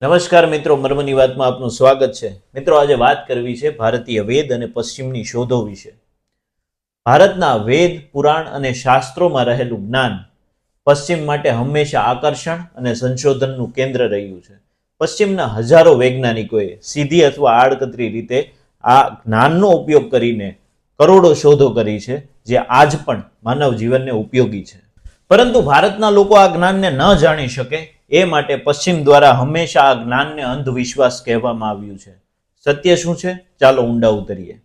નમસ્કાર મિત્રો, મર્મની વાતમાં આપનું સ્વાગત છે। મિત્રો, આજે વાત કરવી છે ભારતીય વેદ અને પશ્ચિમની શોધો વિશે। ભારતના વેદ, પુરાણ અને શાસ્ત્રોમાં રહેલું જ્ઞાન પશ્ચિમ માટે હંમેશા આકર્ષણ અને સંશોધનનું કેન્દ્ર રહ્યું છે। પશ્ચિમના હજારો વૈજ્ઞાનિકોએ સીધી અથવા આડકતરી રીતે આ જ્ઞાનનો ઉપયોગ કરીને કરોડો શોધો કરી છે, જે આજ પણ માનવ જીવનને ઉપયોગી છે। પરંતુ ભારતના લોકો આ જ્ઞાનને ન જાણી શકે એ માટે પશ્ચિમ દ્વારા હંમેશા આ જ્ઞાનને અંધવિશ્વાસ કહેવામાં આવ્યું છે। સત્ય શું છે? ચાલો ઊંડા ઉતરીએ।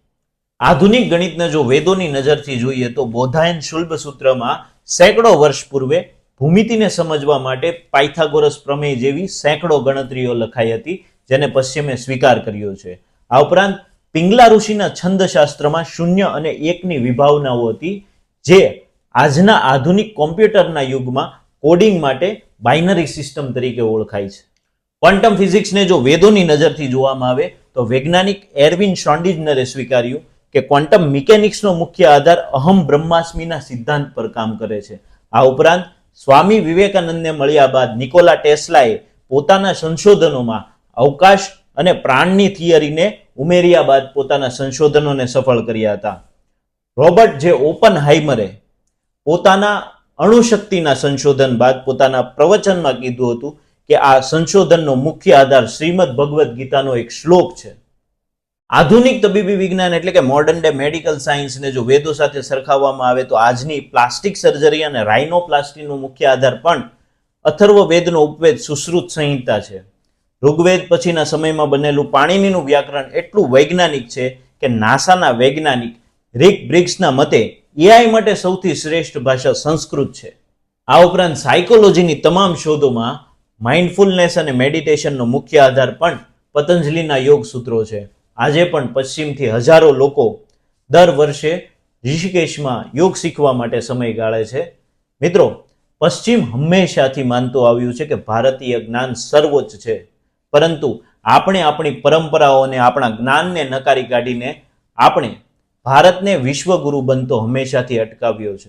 આધુનિક ગણિતને જો વેદોની નજરથી જોઈએ તો બોધાયન શુલ્બ સૂત્રમાં સેંકડો વર્ષ પૂર્વે ભૂમિતિને સમજવા માટે પાયથાગોરસ પ્રમેય જેવી સેંકડો ગણતરીઓ લખાઈ હતી, જેને પશ્ચિમે સ્વીકાર કર્યો છે। આ ઉપરાંત પિંગલા ઋષિના છંદશાસ્ત્રમાં 0 અને 1 ની વિભાવનાઓ હતી, જે આજના આધુનિક કોમ્પ્યુટરના યુગમાં કોડિંગ માટે બાઇનરી સિસ્ટમ તરીકે ઓળખાય છે। ક્વોન્ટમ ફિઝિક્સને જો વેદોની નજરથી જોવામાં આવે તો વૈજ્ઞાનિક એર્વિન શ્રોડિંજરે સ્વીકાર્યું કે ક્વોન્ટમ મિકેનિક્સનો મુખ્ય આધાર અહમ બ્રહ્માસ્મિના સિદ્ધાંત પર કામ કરે છે। આ ઉપરાંત સ્વામી વિવેકાનંદને મળ્યા બાદ નિકોલા ટેસ્લાએ પોતાના સંશોધનોમાં અવકાશ અને પ્રાણની થિયરીને ઉમેર્યા બાદ પોતાના સંશોધનોને સફળ કર્યા હતા। રોબર્ટ જે ઓપનહાઇમરે પોતાના અણુશક્તિના સંશોધન બાદ પોતાના પ્રવચનમાં કીધું હતું કે આ સંશોધનનો મુખ્ય આધાર શ્રીમદ ભગવદ્ ગીતાનો એક શ્લોક છે। આધુનિક તબીબી વિજ્ઞાન એટલે કે મોડર્ન ડે મેડિકલ સાયન્સને જો વેદો સાથે સરખાવવામાં આવે તો આજની પ્લાસ્ટિક સર્જરી અને રાઇનોપ્લાસ્ટીનો મુખ્ય આધાર પણ અથર્વવેદનો ઉપવેદ સુશ્રુત સંહિતા છે। ઋગ્વેદ પછીના સમયમાં બનેલું પાણિનીનું વ્યાકરણ એટલું વૈજ્ઞાનિક છે કે નાસાના વૈજ્ઞાનિક રિક બ્રિગ્સના મતે એઆઈ માટે સૌથી શ્રેષ્ઠ ભાષા સંસ્કૃત છે। આ ઉપરાંત સાયકોલોજીની તમામ શોધોમાં માઇન્ડફુલનેસ અને મેડિટેશનનો મુખ્ય આધાર પણ પતંજલિના યોગ સૂત્રો છે। આજે પણ પશ્ચિમથી હજારો લોકો દર વર્ષે ઋષિકેશમાં યોગ શીખવા માટે સમય ગાળે છે। મિત્રો, પશ્ચિમ હંમેશાથી માનતો આવ્યું છે કે ભારતીય જ્ઞાન સર્વોચ્ચ છે, પરંતુ આપણે આપણી પરંપરાઓને આપણા જ્ઞાનને નકારી કાઢીને આપણે ભારતને વિશ્વગુરુ બનતો હંમેશાથી અટકાવ્યો છે।